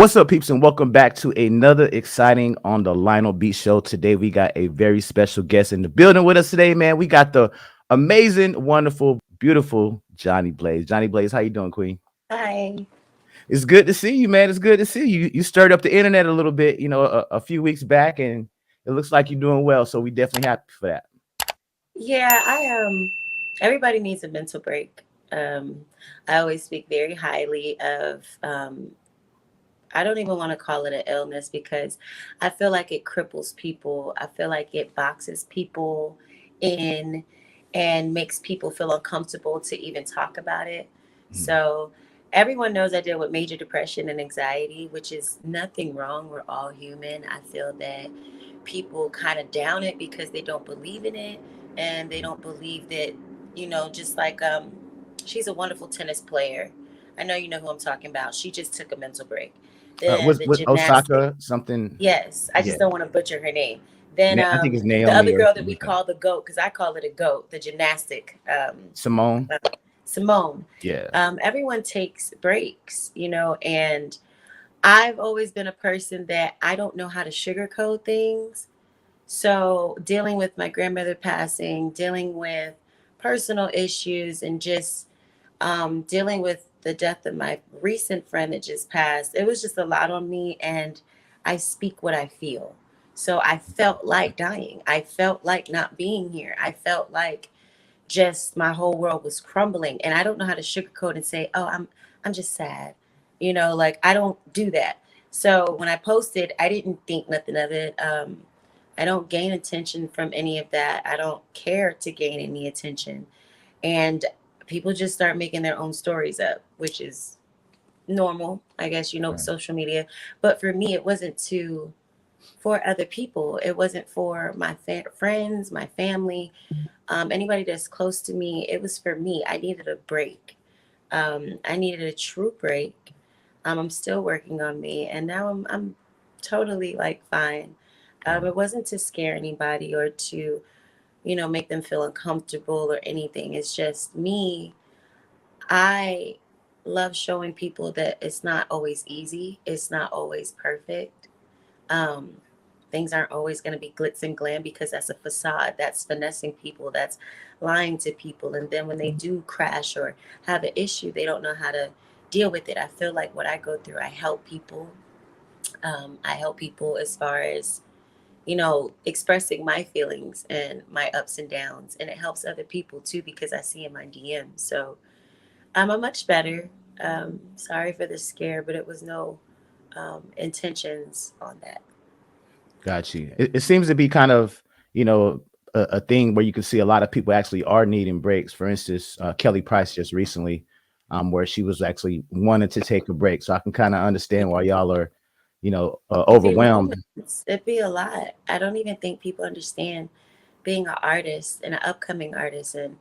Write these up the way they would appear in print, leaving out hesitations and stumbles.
What's up, peeps, and welcome back to another exciting on the Lionel Beat Show. Today, we got a very special guest in the building with us today, man. We got the amazing, wonderful, beautiful Johnny Blaze. Johnny Blaze, how you doing, Queen? Hi. It's good to see you, man. It's good to see you. You stirred up the internet a little bit, a few weeks back, and it looks like you're doing well. So we definitely happy for that. Yeah, I everybody needs a mental break. Um I always speak very highly of I don't even want to call it an illness because I feel like it cripples people. I feel like it boxes people in and makes people feel uncomfortable to even talk about it. Mhm. So everyone knows I deal with major depression and anxiety, which is nothing wrong. We're all human. I feel that people kind of down it because they don't believe in it and they don't believe that, just like she's a wonderful tennis player. I know you know who I'm talking about. She just took a mental break. Then Was the with gymnastic. Osaka something? Yes, I Yeah, just don't want to butcher her name. Then I think it's the Naomi other or girl that something we like that. call the goat, because I call it a goat, the gymnastic, Simone. uh, Simone. Yeah. Everyone takes breaks, and I've always been a person that I don't know how to sugarcoat things. So dealing with my grandmother passing, dealing with personal issues, and just dealing with the death of my recent friend that just passed, it was just a lot on me. And I speak what I feel. So I felt like dying. I felt like not being here. I felt like just my whole world was crumbling. And I don't know how to sugarcoat and say, oh, I'm just sad. Like I don't do that. So when I posted, I didn't think nothing of it. I don't gain attention from any of that. I don't care to gain any attention. And people just start making their own stories up, which is normal, I guess, with Right. social media. But for me, it wasn't to for other people. It wasn't for my friends, my family, anybody that's close to me. It was for me. I needed a break. I needed a true break. I'm still working on me, and now I'm totally like fine. It wasn't to scare anybody or to make them feel uncomfortable or anything. It's just me. I love showing people that it's not always easy. It's not always perfect. Um, things aren't always going to be glitz and glam because that's a facade. That's finessing people. That's lying to people. And then when they do crash or have an issue, they don't know how to deal with it. I feel like what I go through, I help people. I help people as far as expressing my feelings and my ups and downs. And it helps other people too because I see in my DMs. So I'm much better. Sorry for the scare, but it was no intentions on that. Got you. It seems to be kind of, you know, a thing where you can see a lot of people actually are needing breaks. For instance, Kelly Price just recently, where she was actually wanting to take a break. So I can kind of understand why y'all are, It'd be overwhelmed. moments. It'd be a lot. I don't even think people understand being an artist and an upcoming artist and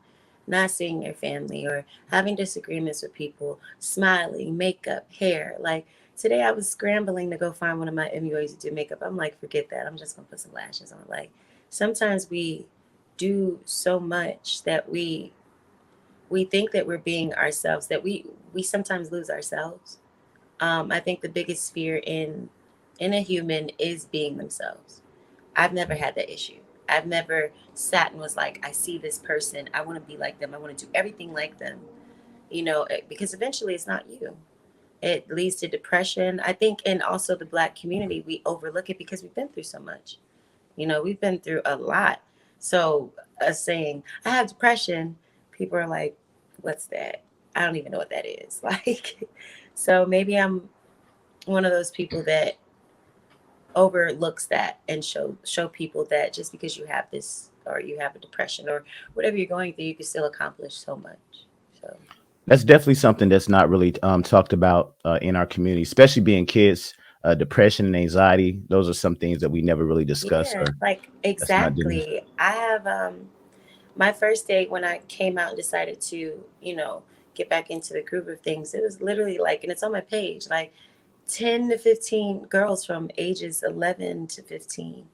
not seeing your family or having disagreements with people, smiling, makeup, hair. Like today, I was scrambling to go find one of my MUAs to do makeup. I'm like, forget that. I'm just gonna put some lashes on. Like sometimes we do so much that we think that we're being ourselves that we sometimes lose ourselves. I think the biggest fear in a human is being themselves. I've never had that issue. I've never sat and was like, I see this person, I want to be like them, I want to do everything like them, because eventually it's not you. It leads to depression. I think, and also the Black community, we overlook it because we've been through so much. We've been through a lot. So, us saying, I have depression, people are like, what's that? I don't even know what that is. Like, so maybe I'm one of those people that overlooks that and show people that just because you have this or you have a depression or whatever you're going through, you can still accomplish so much. So That's definitely something that's not really talked about in our community, especially being kids. Depression and anxiety; those are some things that we never really discuss, yeah, or like that's not doing. exactly. I have my first date when I came out and decided to, get back into the groove of things. It was literally like, and it's on my page, like 10 to 15 girls from ages 11 to 15.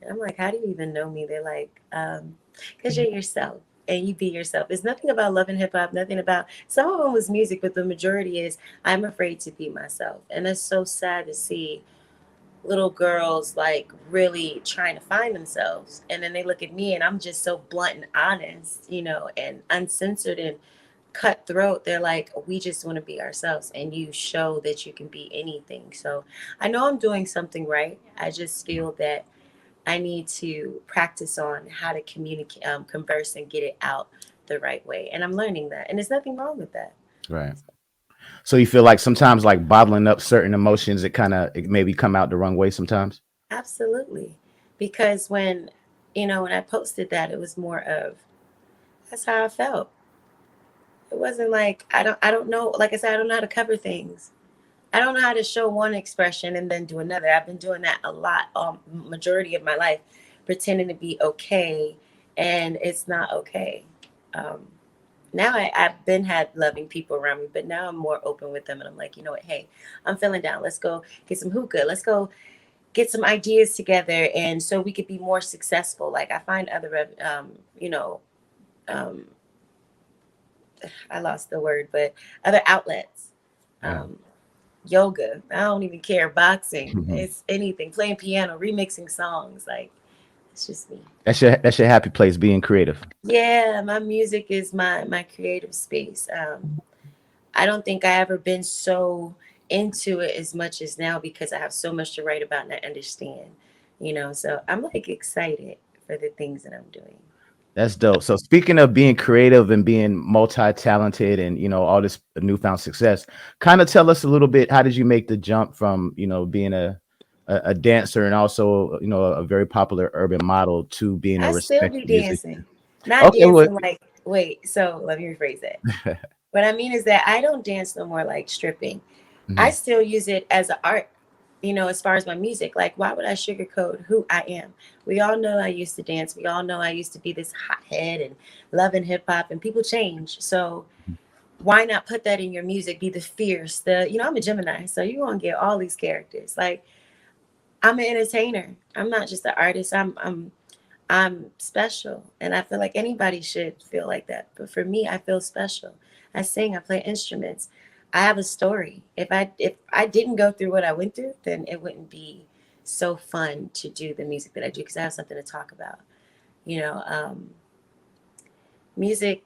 And I'm like, how do you even know me? They're like, because you're yourself. and you be yourself. It's nothing about loving hip hop, nothing about, some of them was music, but the majority is I'm afraid to be myself. And it's so sad to see little girls like really trying to find themselves. And then they look at me and I'm just so blunt and honest, and uncensored and cutthroat. They're like, we just want to be ourselves, and you show that you can be anything. So I know I'm doing something right. I just feel that I need to practice on how to communicate, converse, and get it out the right way. And I'm learning that, and there's nothing wrong with that. Right. So you feel like sometimes like bottling up certain emotions, it maybe come out the wrong way sometimes. Absolutely, because when I posted that, it was more of, that's how I felt. It wasn't like I don't know. Like I said, I don't know how to cover things. I don't know how to show one expression and then do another. I've been doing that a lot, majority of my life, pretending to be okay, and it's not okay. Um, Now I've been had loving people around me, but now I'm more open with them, and I'm like, you know what? Hey, I'm feeling down. Let's go get some hookah. Let's go get some ideas together, and so we could be more successful. Like I find other, um, I lost the word, but other outlets. Yeah. Um, Yoga. I don't even care. Boxing. Mhm. It's anything. Playing piano, remixing songs. Like, it's just me. That's your happy place, being creative. Yeah, my music is my creative space. I don't think I ever been so into it as much as now because I have so much to write about and I understand. So I'm like excited for the things that I'm doing. That's dope. So speaking of being creative and being multi-talented and all this newfound success, kind of tell us a little bit, how did you make the jump from being a dancer and also a very popular urban model to being a I still be respected dancing. musician? Not Okay, well, dancing like, wait, so let me rephrase that. What I mean is that I don't dance no more like stripping. I mhm, still use it as an art, as far as my music. Like, why would I sugarcoat who I am? We all know I used to dance. We all know I used to be this hothead and loving hip hop, and people change. So, why not put that in your music? Be the fierce, I'm a Gemini, so you're going to get all these characters. Like, I'm an entertainer. I'm not just an artist. I'm special, and I feel like anybody should feel like that. But for me, I feel special. I sing, I play instruments. I have a story. If I didn't go through what I went through, then it wouldn't be so fun to do the music that I do because I have something to talk about. You know, um, Music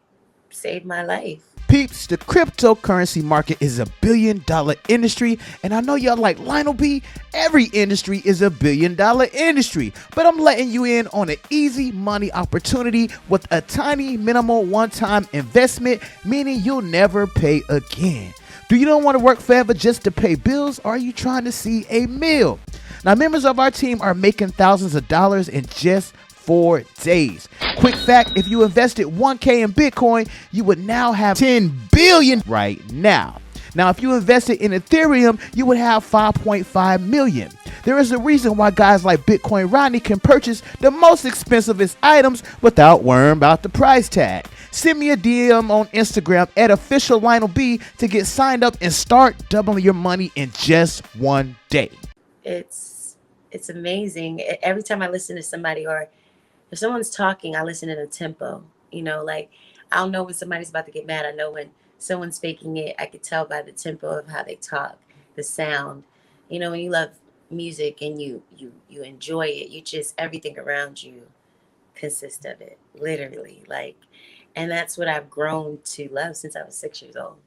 saved my life. Peeps, the cryptocurrency market is $1 billion industry, and I know y'all like Lionel B. Every industry is $1 billion industry, but I'm letting you in on an easy money opportunity with a tiny minimal one-time investment, meaning you'll never pay again. Do you don't want to work forever just to pay bills, or are you trying to see a meal? Now, members of our team are making thousands of dollars in just 4 days. Quick fact, if you invested 1K in Bitcoin, you would now have 10 billion right now. Now, if you invested in Ethereum, you would have 5.5 million. There is a reason why guys like Bitcoin Rodney can purchase the most expensivest items without worrying about the price tag. Send me a DM on Instagram at official Lionel B to get signed up and start doubling your money in just 1 day. It's amazing. Every time I listen to somebody, or if someone's talking, I listen in a tempo. Like, I'll know when somebody's about to get mad. I know when someone's faking it. I could tell by the tempo of how they talk, the sound. When you love music and you enjoy it, you just, everything around you consists of it, literally. Like, and that's what I've grown to love since I was 6 years old.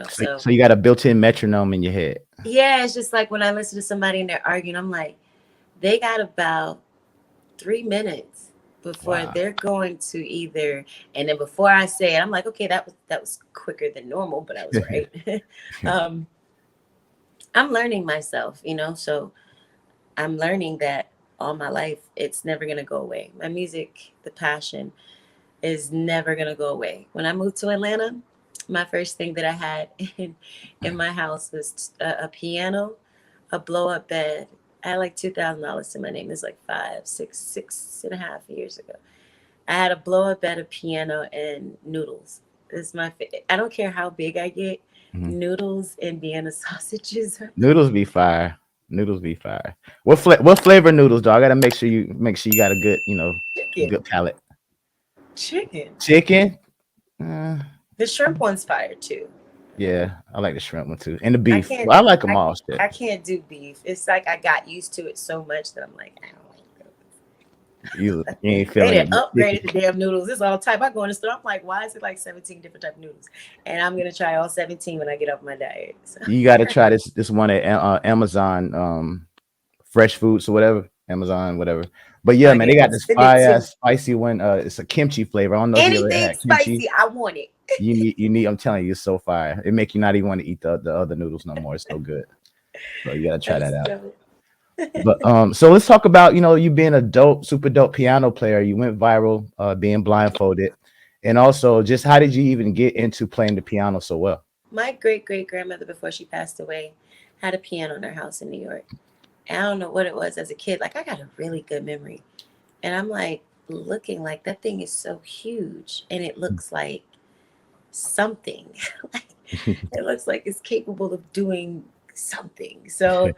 so, So so you got a built-in metronome in your head. yeah, it's just like when I listen to somebody and they're arguing, I'm like, they got about 3 minutes before Wow. they're going to either, and then before I say it, I'm like, okay, that was quicker than normal, but I was right. um, I'm learning myself, so I'm learning that all my life it's never gonna go away. My music, the passion, is never gonna go away. When I moved to Atlanta, my first thing that I had in my house was a piano, a blow up bed. I had like $2,000 to my name. It's like 6.5 years ago. I had a blow up bed, a piano, and noodles. This is I don't care how big I get. Mhm. Noodles and Vienna sausages are Noodles be fire. Noodles be fire. What flavor noodles, dog? I gotta make sure you got a good chicken. good palate. Chicken. Chicken. Uh, The shrimp one's fire too. yeah, I like the shrimp one too, and the I beef. can't. Well, I like them I all. Shit. I can't do beef. It's like I got used to it so much that I'm like, I don't like You ain't They feeling done it. upgraded the damn noodles. It's all type. I go in the store. I'm like, why is it like 17 different type of noodles? And I'm gonna try all 17 when I get off my diet. So You got to try this one at Amazon, Fresh Foods or whatever, Amazon whatever. But yeah, man, yeah, they got this send it fire to me. ass spicy one. It's a kimchi flavor. I don't know if you ever Anything had kimchi. spicy, I want it. You need. I'm telling you, it's so fire. It make you not even want to eat the other noodles no more. It's so good. So you got to try that That's out. dope. But so let's talk about you being a dope, super dope piano player. You went viral, being blindfolded, and also just how did you even get into playing the piano so well? My great great grandmother, before she passed away, had a piano in her house in New York. And I don't know what it was as a kid. Like I got a really good memory, and I'm like looking like that thing is so huge, and it looks like something. Like it looks like it's capable of doing something. So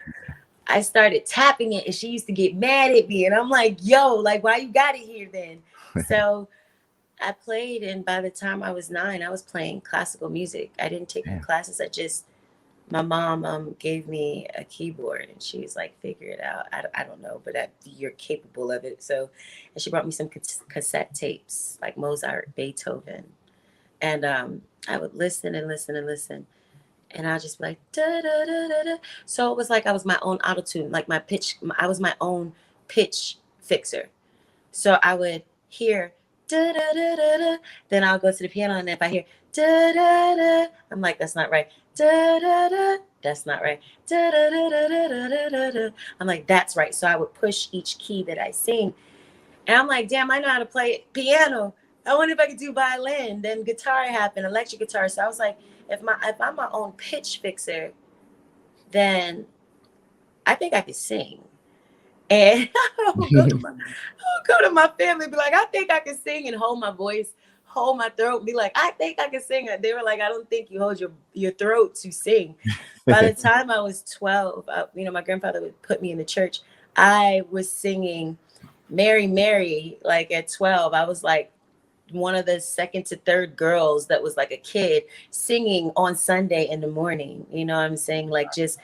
I started tapping it, and she used to get mad at me, and I'm like, "Yo, like why you got it here then?" So I played, and by the time I was 9, I was playing classical music. I didn't take no Damn. classes. I just my mom gave me a keyboard, and she was like, "Figure it out." I don't know, but you're capable of it. So, and she brought me some cassette tapes like Mozart, Beethoven, and I would listen and listen and listen, and I'll just be like da da da da da. So it was like I was my own auto tune, like my pitch. I was my own pitch fixer. So I would hear da da da da da. Then I'll go to the piano, and if I hear da da da, I'm like, that's not right. Da da da, that's not right. Da da da da da da da da. I'm like, that's right. So I would push each key that I sing, and I'm like, damn, I know how to play piano. I wonder if I could do violin. Then guitar happened, electric guitar. So I was like, if I'm my own pitch fixer, then I think I could sing. And I'll go to my family and be like, I think I can sing, and hold my voice, hold my throat, be like, I think I can sing. They were like, I don't think you hold your throat to sing. By the time I was 12, my grandfather would put me in the church. I was singing Mary, Mary, like at 12. I was like one of the second to third girls that was like a kid singing on Sunday in the morning. You know what I'm saying? Like just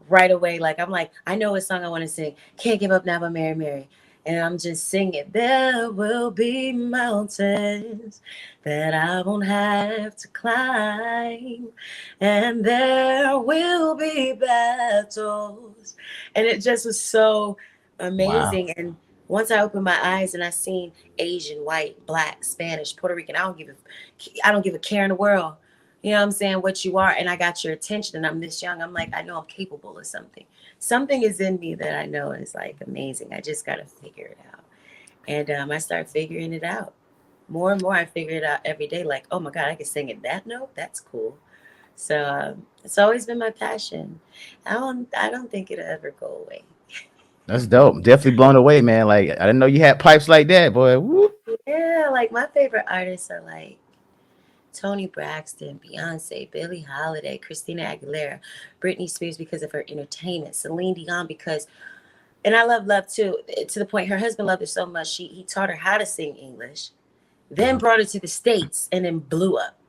right away, like I'm like, I know what song I want to sing. Can't give up now by Mary Mary. And I'm just singing, there will be mountains that I won't have to climb, and there will be battles. And it just was so Wow. amazing. And once I opened my eyes and I seen Asian, white, black, Spanish, Puerto Rican, I don't give a care in the world. You know what I'm saying? What you are, and I got your attention, and I'm this young. I'm like, I know I'm capable of something. Something is in me that I know is like amazing. I just gotta figure it out. And I start figuring it out. More and more, I figure it out every day. Like, oh my God, I can sing at that note. That's cool. So it's always been my passion. I don't think it'll ever go away. That's dope. Definitely blown away, man. Like I didn't know you had pipes like that, boy. Woo. Yeah, like my favorite artists are like Tony Braxton, Beyonce, Billie Holiday, Christina Aguilera, Britney Spears because of her entertainment, Celine Dion because, and I love Love too, to the point her husband loved her so much he taught her how to sing English, then Uh-huh. brought her to the States and then blew up.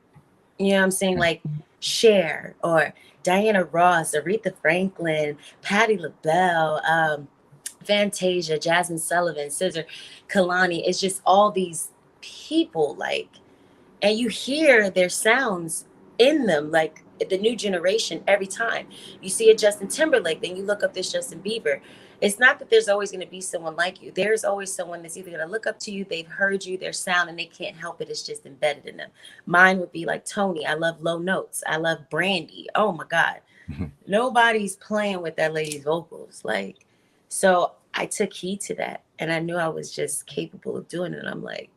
You know what I'm saying? Like Cher or Diana Ross, Aretha Franklin, Patti LaBelle, Fantasia, Jasmine Sullivan, Scissor, Kalani. It's just all these people like, and you hear their sounds in them like the new generation every time you see a Justin Timberlake, then you look up this Justin Bieber. It's not that there's always going to be someone like you. There's always someone that's either going to look up to you, they've heard you, their sound, and they can't help it. It's just embedded in them. Mine would be like Tony. I love low notes. I love Brandy. Oh my God, nobody's playing with that lady's vocals. Like, so I took heed to that, and I knew I was just capable of doing it. I'm like,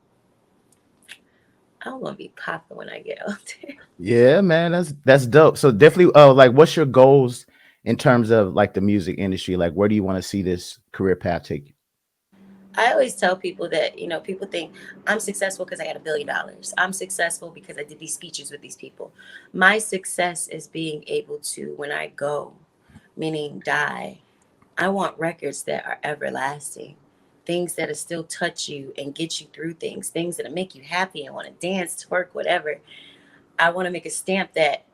I want to be popping when I get out there. Yeah, man, that's dope. So definitely, like, what's your goals in terms of like the music industry? Like, where do you want to see this career path take you? I always tell people that, people think I'm successful because I got $1 billion. I'm successful because I did these speeches with these people. My success is being able to, when I go, meaning die, I want records that are everlasting. things that'll still touch you and get you through things that'll make you happy and want to dance, twerk, whatever. I want to make a stamp that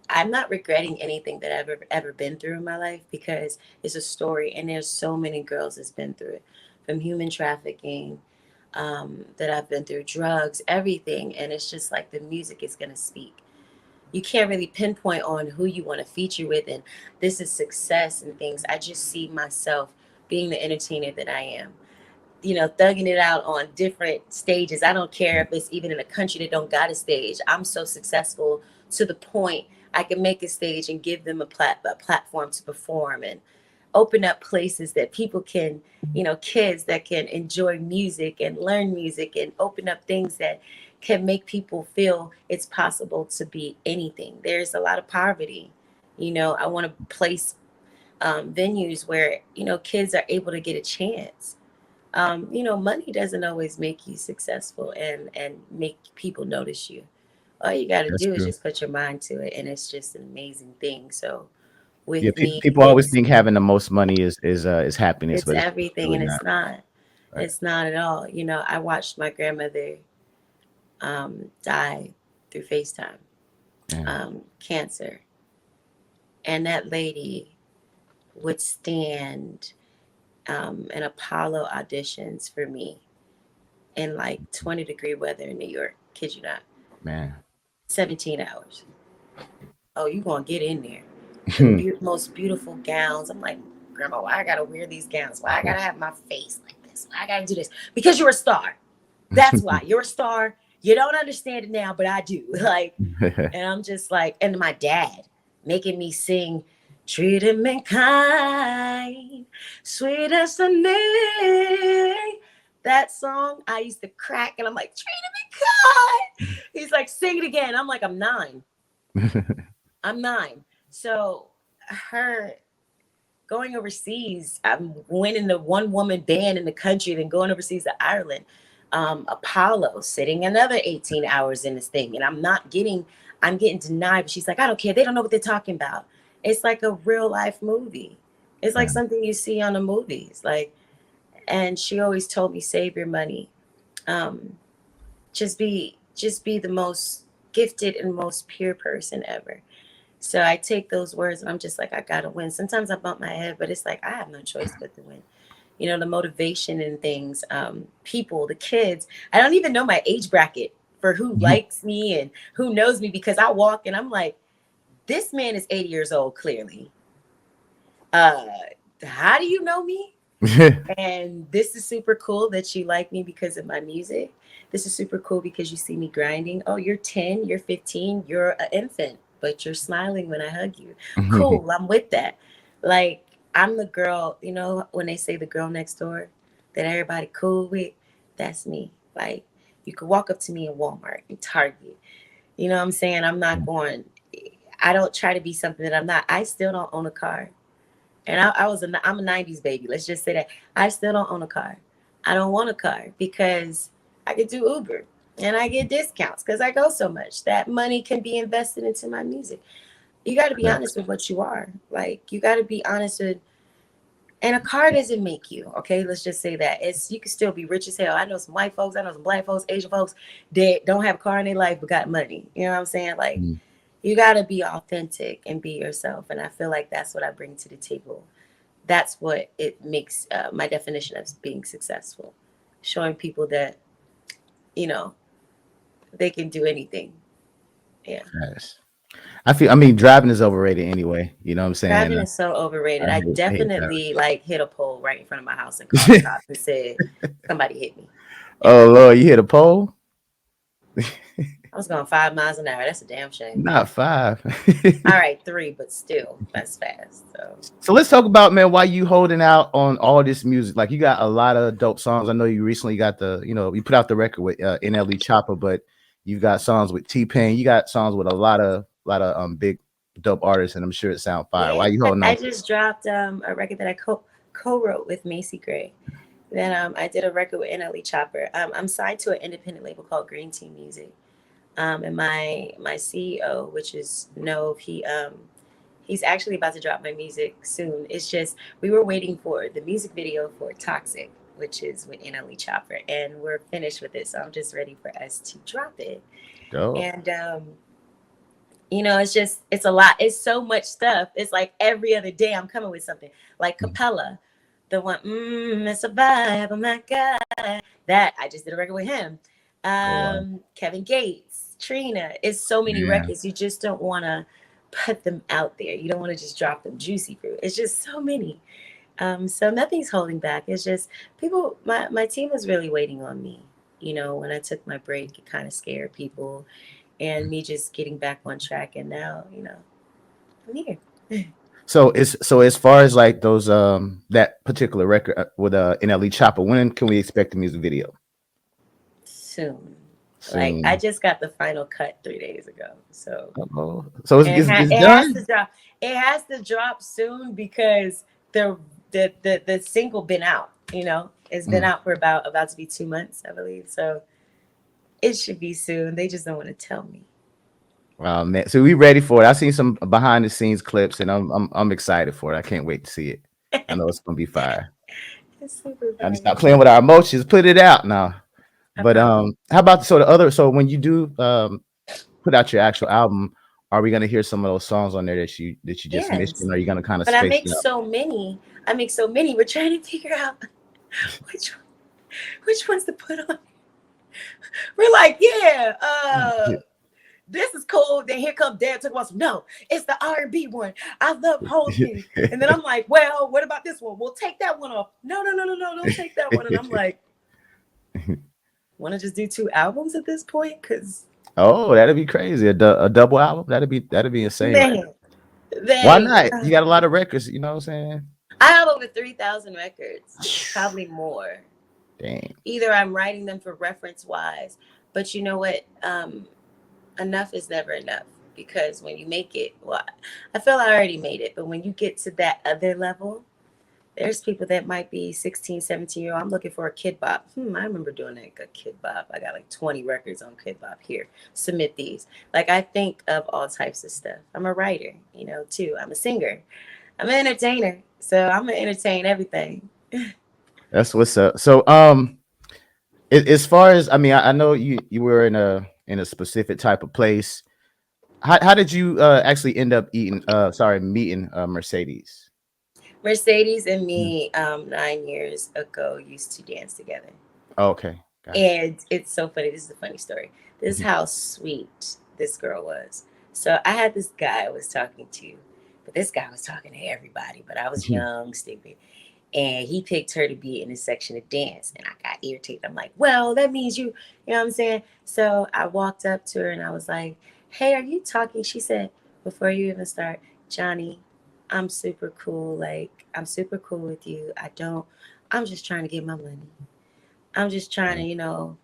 I'm not regretting anything that I've ever been through in my life, because it's a story, and there's so many girls that's been through it, from human trafficking, that I've been through, drugs, everything, and it's just like the music is gonna speak. You can't really pinpoint on who you want to feature with, and this is success and things. I just see myself being the entertainer that I am, thugging it out on different stages. I don't care if it's even in a country that don't got a stage. I'm so successful to the point I can make a stage and give them a platform to perform, and open up places that people can, kids that can enjoy music and learn music, and open up things that can make people feel it's possible to be anything. There's a lot of poverty. I want to place venues where, kids are able to get a chance. Money doesn't always make you successful and make people notice you. All you got to That's do is true. just put your mind to it, and it's just an amazing thing. So Yeah, with me, people always think having the most money is happiness, it's but it's everything, really and not. it's not. Right. It's not at all. I watched my grandmother die through FaceTime, Yeah. cancer, and that lady would stand in Apollo auditions for me in like 20-degree weather in New York. Kid you not. Man. 17 hours. Oh, you gonna get in there. The most beautiful gowns. I'm like, Grandma, why I gotta wear these gowns? Why I gotta have my face like this? Why I gotta do this? Because you're a star. That's why. You're a star. You don't understand it now, but I do. Like, and I'm just like, and my dad making me sing, treat him in kind, sweet as the name. That song I used to crack, and I'm like, treat him in kind. He's like, sing it again. I'm like, I'm 9. I'm 9. So her going overseas, I'm winning the one woman band in the country, then going overseas to Ireland. Apollo sitting another 18 hours in this thing, and I'm getting denied. But she's like, I don't care. They don't know what they're talking about. It's like a real life movie. It's like Yeah. something you see on the movies. Like, and she always told me, save your money. Um, just be the most gifted and most pure person ever. So I take those words and I'm just like, I gotta win. Sometimes I bump my head, but it's like I have no choice but to win. The motivation and things, people, the kids. I don't even know my age bracket for who likes me and who knows me, because I walk and I'm like, this man is 80 years old, clearly. Uh, how do you know me? And this is super cool that you like me because of my music. This is super cool because you see me grinding. Oh, you're 10, you're 15, you're an infant, but you're smiling when I hug you. Cool, I'm with that. Like, I'm the girl, when they say the girl next door that everybody cool with, that's me. Like, you could walk up to me in Walmart and Target. You know what I'm saying? I don't try to be something that I'm not. I still don't own a car. And I'm a 90s baby. Let's just say that. I still don't own a car. I don't want a car because I could do Uber and I get discounts because I go so much. That money can be invested into my music. You got to be honest with what you are. Like, you got to be honest with, and a car doesn't make you, okay? Let's just say that. You can still be rich as hell. I know some white folks, I know some black folks, Asian folks that don't have a car in their life but got money. You know what I'm saying? Like, you got to be authentic and be yourself. And I feel like that's what I bring to the table. That's what it makes my definition of being successful. Showing people that, you know, they can do anything. Yeah. Yes. I mean, driving is overrated anyway. You know what I'm saying? Driving is so overrated. I I hate definitely like hit a pole right in front of my house and called the driving. cops and said, somebody hit me. Yeah. Oh Lord, you hit a pole? I was going 5 miles an hour. That's a damn shame. Not 5. All right, 3, but still, that's fast. So So let's talk about, man, why you holding out on all this music. Like, you got a lot of dope songs. I know you recently got you put out the record with NLE Chopper, but you got songs with T-Pain. You got songs with a lot of big dope artists, and I'm sure it sound fire. yeah, Why you holding I on to just dropped a record that I co-wrote with Macy Gray. Then I did a record with NLE Chopper. I'm signed to an independent label called Green Tea Music. And my CEO, which is Nove, he's actually about to drop my music soon. It's just we were waiting for the music video for Toxic. which is with NLE Chopper, and we're finished with it. So I'm just ready for us to drop it. Dope. And it's just it's a lot. It's so much stuff. It's like every other day I'm coming with something. Like Capella, the one, it's a vibe. Oh my god, that I just did a record with him. Oh, wow. Kevin Gates, Trina. It's so many Yeah. records. You just don't want to put them out there. You don't want to just drop them juicy fruit. It's just so many. So nothing's holding back. It's just people. My team was really waiting on me. When I took my break, it kind of scared people, and me just getting back on track. And now, I'm here. So as far as like those that particular record with NLE Chopper, when can we expect the music video? Soon. Like I Soon. just got the final cut 3 days ago, so Uh-oh. So and it's it has done. to drop. It has to drop soon because the single been out. It's been Mm. out for about to be 2 months, I believe. So it should be soon. They just don't want to tell me. Man, so we ready for it. I seen some behind the scenes clips, and I'm excited for it. I can't wait to see it. I know it's gonna be fire. It's super I just fun. stop playing with our emotions. Put it out now. I But promise. how about so when you do put out your actual album, are we gonna hear some of those songs on there that you just mentioned? Yes, Or are you gonna kind of but I space make it out? so many. I make so many. We're trying to figure out which which ones to put on. We're like, yeah, this is cool. Then here comes Dad took one. No, it's the R&B one. I love Hold Me. And then I'm like, well, what about this one? We'll take that one off. No, no, no, no, no, don't take that one. And I'm like, want to just do 2 albums at this point? Because Oh, that'd be crazy. A double album. That'd be insane, right? man, Why they, not? You got a lot of records. You know what I'm I have over 3,000 records, saying? probably more. Dang. Either I'm writing them for reference wise, but you know what? Enough is never enough because when you make it, well, I feel I already made it, but when you get to that other level, there's people that might be 16, 17-year old. I'm looking for a Kid Bop. I remember doing like a Kid Bop. I got like 20 records on Kid Bop here. Submit these. Like I think of all types of stuff. I'm a writer, too. I'm a singer. I'm an entertainer. So I'm gonna entertain everything. That's what's up. So as far as I mean, I know you were in a specific type of place. How did you actually end up meeting Mercedes? Mercedes and Mm. me, 9 years ago, used to dance together. Oh, okay, got And it's so funny. This is a funny story. This is you. how sweet this girl was. So I had this guy I was talking to, but this guy was talking to everybody. But I was Mhm. young, stupid. And he picked her to be in his section of dance. And I got irritated. I'm like, well, that means you know what I'm saying? So I walked up to her and I was like, hey, are you talking? She said, before you even start, Johnny, I'm super cool. Like, I'm super cool with you. I'm just trying to get my money. I'm just trying to,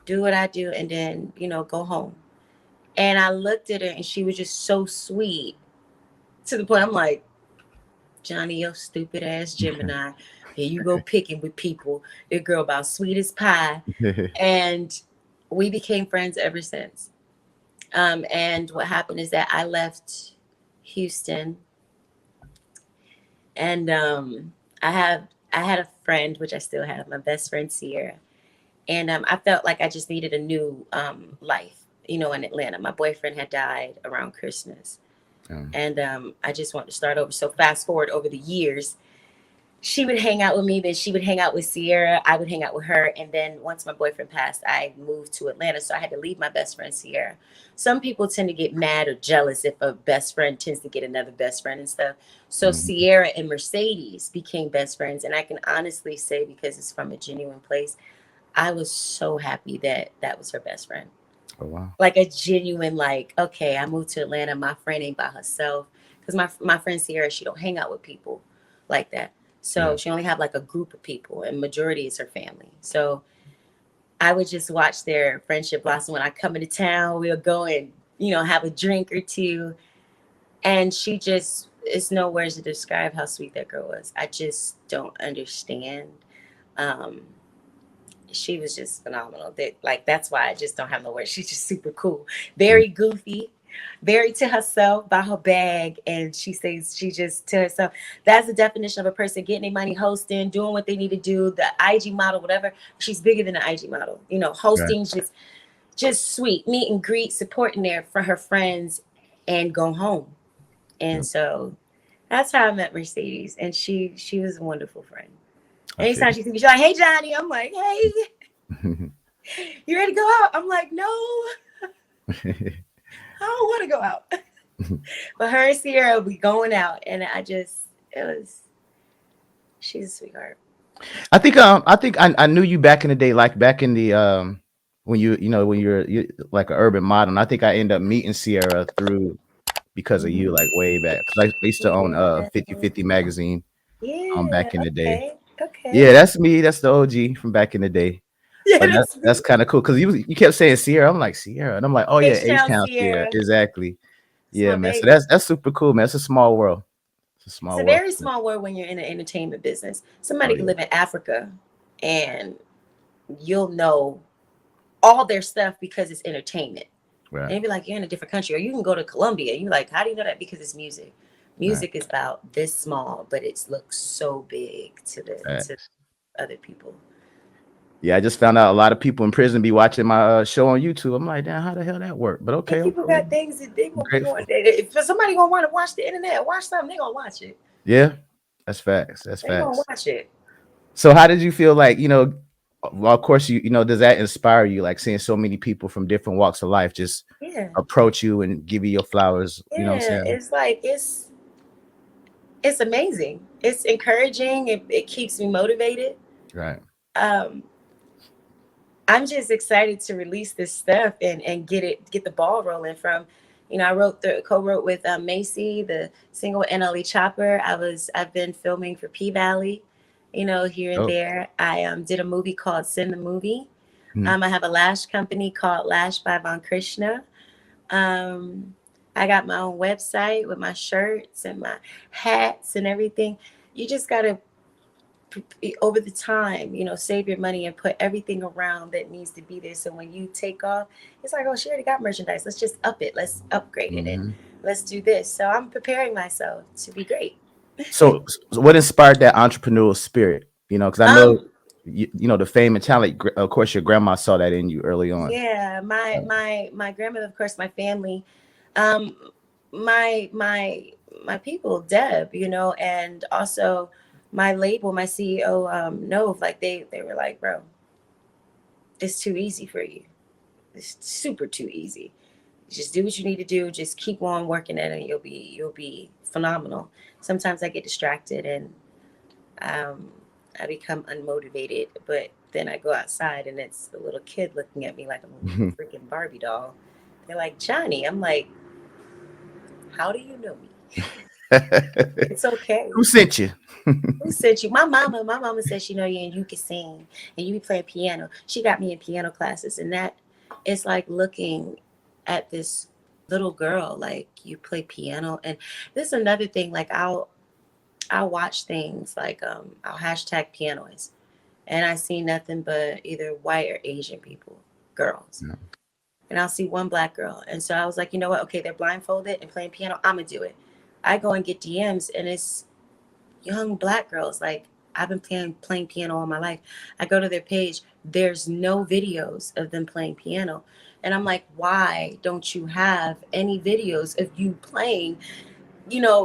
do what I do and then, go home. And I looked at her and she was just so sweet to the point I'm like, Johnny, your stupid ass Gemini. Here you go picking with people. Your girl about sweet as pie. And we became friends ever since. And what happened is that I left Houston and I had a friend, which I still have, my best friend Sierra. And I felt like I just needed a new life, in Atlanta. My boyfriend had died around Christmas. Um, And I just wanted to start over. So fast forward over the years, she would hang out with me, then she would hang out with Sierra. I would hang out with her. And then once my boyfriend passed, I moved to Atlanta. So I had to leave my best friend Sierra. Some people tend to get mad or jealous if a best friend tends to get another best friend and stuff. So mhm. Sierra and Mercedes became best friends. And I can honestly say, because it's from a genuine place, I was so happy that that was her best friend. Oh wow. Like a genuine, like, okay, I moved to Atlanta. My friend ain't by herself. Because my friend Sierra, she don't hang out with people like that. Yeah. So she only have like a group of people, and majority is her family. So I would just watch their friendship blossom. When I come into town, we'll go and have a drink or two. And she just, it's no words to describe how sweet that girl was. I just don't understand. Um, she was just phenomenal. That, like, that's why I just don't have no words. She's just super cool, Mm. very goofy. very to herself by her bag, and she says she just to herself. That's the definition of a person getting their money, hosting, doing what they need to do. The IG model, whatever. She's bigger than the IG model. You know, Right. hosting just sweet meet and greet, supporting there for her friends, and go home. And Yep. so that's how I met Mercedes, and she was a wonderful friend. I feel Anytime she sees me, she's like, "Hey, Johnny." I'm like, "Hey, you. you ready to go out?" I'm like, "No, I don't want to go out." But her and Sierra, we going out, and it was, she's a sweetheart. I think I knew you back in the day, like back in the when when you like an urban model. And I think I ended up meeting Sierra through because of you, Mhm. like way back. Because I used to own Yeah, 50/50 magazine yeah, back in the day. okay, Yeah, okay. that's me. That's the OG from back in the day. Yeah, But that's that's me. kind of cool because you kept saying Sierra. I'm like Sierra, and I'm like, oh yeah, H H Town Town Sierra, Sierra, exactly. it's Yeah, my man. So baby. that's super cool, man. It's a small world. It's a It's small a world. very small world when you're in the entertainment business. Oh Somebody can yeah, live in Africa, and you'll know all their stuff because it's entertainment. right, And you'd be like, you're in a different country. Or you can go to Colombia. You're like, how do you know that? Because it's music. right. Music is about this small, but it looks so big to Facts. other people. Yeah, I just found out a lot of people in prison be watching my show on YouTube. I'm like, damn, how the hell that work? But And okay, I'm people cool. got things that they I'm gonna be going. grateful. If somebody gonna want to watch the internet, watch something, they gonna watch it. Yeah, that's facts. That's They gonna facts. watch it. So how did you feel like, well, of course does that inspire you, like seeing so many people from different walks of life just Yeah, approach you and give you your flowers, you know what I'm yeah. saying? It's like it's amazing. It's encouraging. It keeps me motivated. Right. Um, I'm just excited to release this stuff and get the ball rolling from, I co-wrote with Macy, the single with NLE Chopper. I've been filming for P Valley, here and Oh. there. I did a movie called Send the Movie. Mhm. I have a lash company called Lash by Von Krishna. Um, I got my own website with my shirts and my hats and everything. You just gotta over the time, save your money and put everything around that needs to be there. So when you take off, it's like, oh, she already got merchandise. Let's just up it. Let's upgrade it, and Mhm. let's do this. So I'm preparing myself to be great. So what inspired that entrepreneurial spirit? Because I know Um, the fame and talent. Of course, your grandma saw that in you early on. yeah, my Uh, my grandmother, of course, my family, um, my my my people, Deb, and also my label, my CEO, Nove, like they were like, bro, it's too easy for you. It's super too easy. Just do what you need to do. Just keep on working at it, and you'll be phenomenal. Sometimes I get distracted and um, I become unmotivated, but then I go outside and it's a little kid looking at me like I'm a freaking Barbie doll. They're like, Johnny. I'm like, how do you know me? It's okay. Who sent you? Who sent you? My mama said she know you and you can sing and you be playing piano. She got me in piano classes, and that it's like looking at this little girl, like you play piano. And this is another thing, like I'll watch things like I'll hashtag pianoist, and I see nothing but either white or Asian people, girls. Yeah. And I'll see one black girl. And so I was like, you know what? Okay, they're blindfolded and playing piano. I'm gonna do it. I go and get DMs, and it's young black girls. Like I've been playing piano all my life. I go to their page. There's no videos of them playing piano. And I'm like, why don't you have any videos of you playing,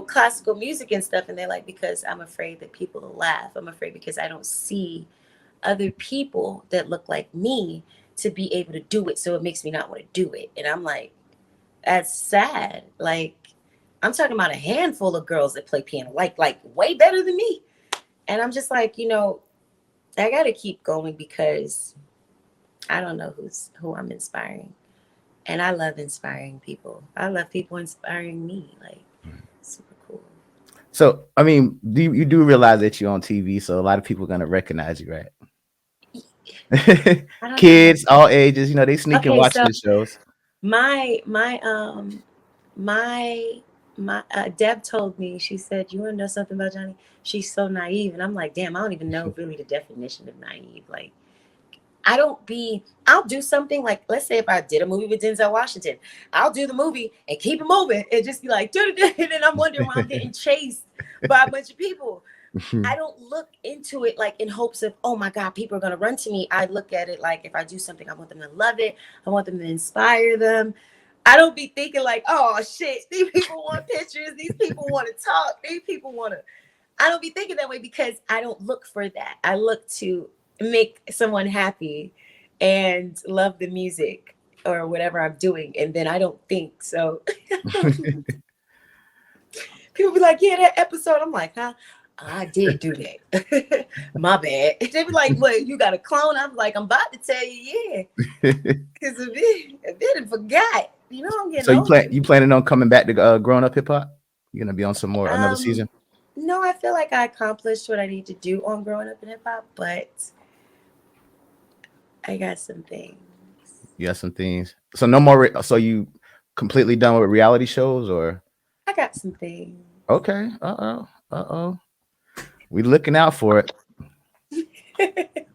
classical music and stuff? And they're like, because I'm afraid that people will laugh. I'm afraid because I don't see other people that look like me to be able to do it. So it makes me not want to do it. And I'm like, that's sad. Like, I'm talking about a handful of girls that play piano, like way better than me. And I'm just like, I got to keep going because I don't know who I'm inspiring. And I love inspiring people. I love people inspiring me. Like, super cool. So, I mean, you do realize that you're on TV, so a lot of people are gonna recognize you, right? I don't know how. Kids, all ages, they sneak and Okay, watching so the shows. my Deb told me, she said, you want to know something about Johnny? She's so naive. And I'm like, damn, I don't even know really the definition of naive. Like, I'll do something like, let's say if I did a movie with Denzel Washington, I'll do the movie and keep it moving and just be like, and then I'm wondering why I'm getting chased by a bunch of people. I don't look into it like in hopes of, oh my God, people are going to run to me. I look at it like if I do something, I want them to love it. I want them to inspire them. I don't be thinking like, oh shit, these people want pictures. These people want to talk. These people want to. I don't be thinking that way because I don't look for that. I look to make someone happy and love the music or whatever I'm doing. And then I don't think so. People be like, yeah, that episode. I'm like, huh? I did do that. My bad. They be like, what, you got a clone? I'm like, I'm about to tell you, yeah. Because if it forgot, you know, I'm getting So older. you planning on coming back to growing up hip hop? You're gonna be on some more another season? No, I feel like I accomplished what I need to do on growing up in hip hop, but I got some things. You got some things. So no more. So you completely done with reality shows, or? I got some things. Okay. Uh-oh. We looking out for it.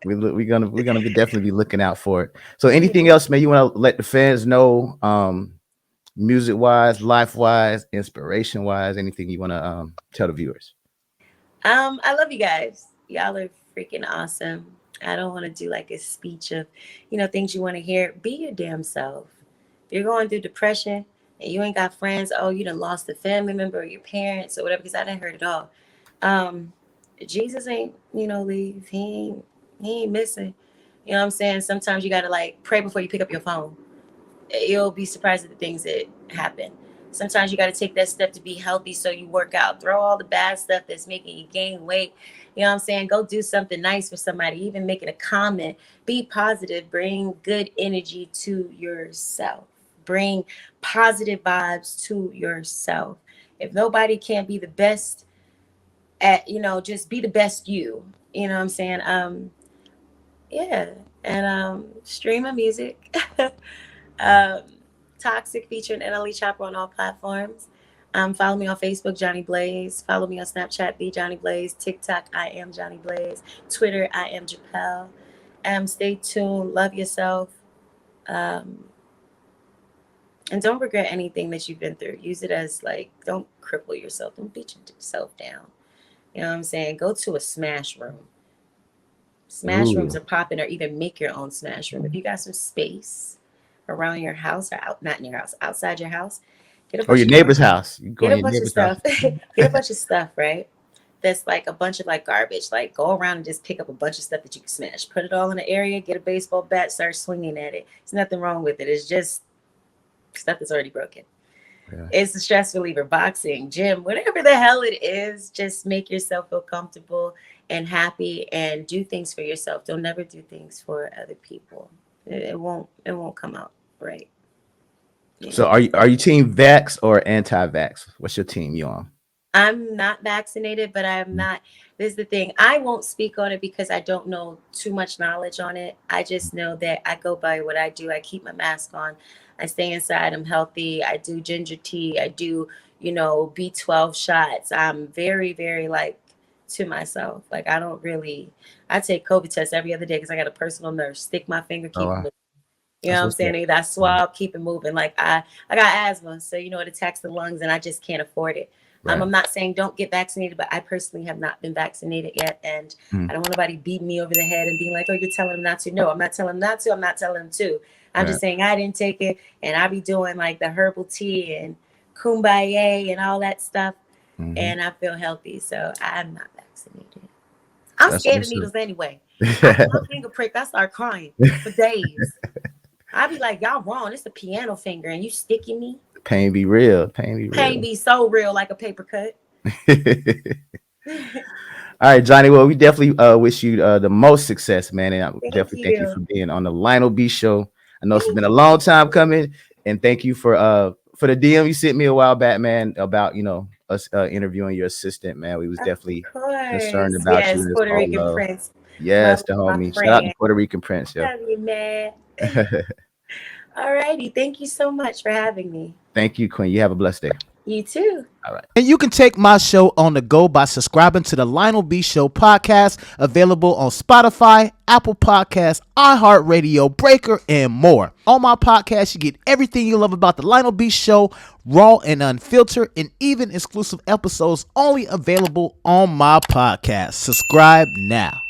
We're gonna be definitely be looking out for it. So anything else, man, you want to let the fans know, music wise, life wise, inspiration wise, anything you want to tell the viewers? I love you guys. Y'all are freaking awesome. I don't want to do like a speech of, things you want to hear. Be your damn self. If you're going through depression and you ain't got friends, oh, you done lost a family member or your parents or whatever, because I didn't heard it all. Um, Jesus ain't, leave. He ain't missing. You know what I'm saying? Sometimes you gotta like pray before you pick up your phone. You'll be surprised at the things that happen. Sometimes you got to take that step to be healthy, so you work out, throw all the bad stuff that's making you gain weight. You know what I'm saying? Go do something nice for somebody, even making a comment. Be positive, bring good energy to yourself, bring positive vibes to yourself. If nobody can be the best at, just be the best you. You know what I'm saying? Yeah. And stream of music. um, Toxic featuring NLE Chopper on all platforms. Follow me on Facebook, Johnny Blaze. Follow me on Snapchat, the Johnny Blaze. TikTok, I am Johnny Blaze. Twitter, I am Japel. Stay tuned. Love yourself. Um, and don't regret anything that you've been through. Use it as like, don't cripple yourself. Don't beat yourself down. You know what I'm saying? Go to a smash room. Smash rooms Ooh. are popping, or even make your own smash room. If you got some space around your house or not in your house, outside your house, get a Or bunch your of neighbor's house. You go get in a your bunch of neighbor's house. stuff. Get a bunch of stuff, right? That's like a bunch of like garbage. Like go around and just pick up a bunch of stuff that you can smash. Put it all in an area, get a baseball bat, start swinging at it. There's nothing wrong with it. It's just stuff that's already broken. Yeah. It's a stress reliever, boxing, gym, whatever the hell it is. Just make yourself feel comfortable and happy, and do things for yourself. Don't never do things for other people. It won't come out right. Yeah. So are you team vax or anti-vax? What's your team you on? I'm not vaccinated, but I'm not. This is the thing. I won't speak on it because I don't know too much knowledge on it. I just know that I go by what I do. I keep my mask on. I stay inside. I'm healthy. I do ginger tea. I do, B12 shots. I'm very, very like to myself. Like I don't really. I take COVID tests every other day because I got a personal nurse. Stick my finger, Oh, keep it wow. moving. You know That's what I'm what's up. saying? Either I swab, keep it moving. Like I got asthma, so it attacks the lungs, and I just can't afford it. Right. I'm not saying don't get vaccinated, but I personally have not been vaccinated yet, and Mm. I don't want nobody beating me over the head and being like, "Oh, you're telling them not to." No, I'm not telling them not to. I'm not telling them to. I'm Right. just saying I didn't take it, and I be doing like the herbal tea and kumbaya and all that stuff, Hmm. and I feel healthy, so I'm not vaccinated. I'm That's scared of what's needles anyway. I up. get my finger pricked, I start crying for days. I be like, y'all wrong. It's a piano finger, and you sticking me. Pain be real. Pain be Pain real. be so real, like a paper cut. All right, Johnny. Well, we definitely wish you the most success, man, and I Thank definitely thank you you. for being on the Lionel B show. I know it's Thank been a long you. time coming, and thank you for the DM you sent me a while back, man, about us interviewing your assistant, man. We was Of definitely concerned course. about you, Yes, and it's Puerto all Rican love. Prince. Yes, the My homie. Shout out to friend. Puerto Rican Prince, yo. Love you, man. All righty. Thank you so much for having me. Thank you, Queen. You have a blessed day. You too. All right. And you can take my show on the go by subscribing to the Lionel B Show podcast, available on Spotify, Apple Podcasts, iHeartRadio, Breaker, and more. On my podcast, you get everything you love about the Lionel B Show, raw and unfiltered, and even exclusive episodes only available on my podcast. Subscribe now.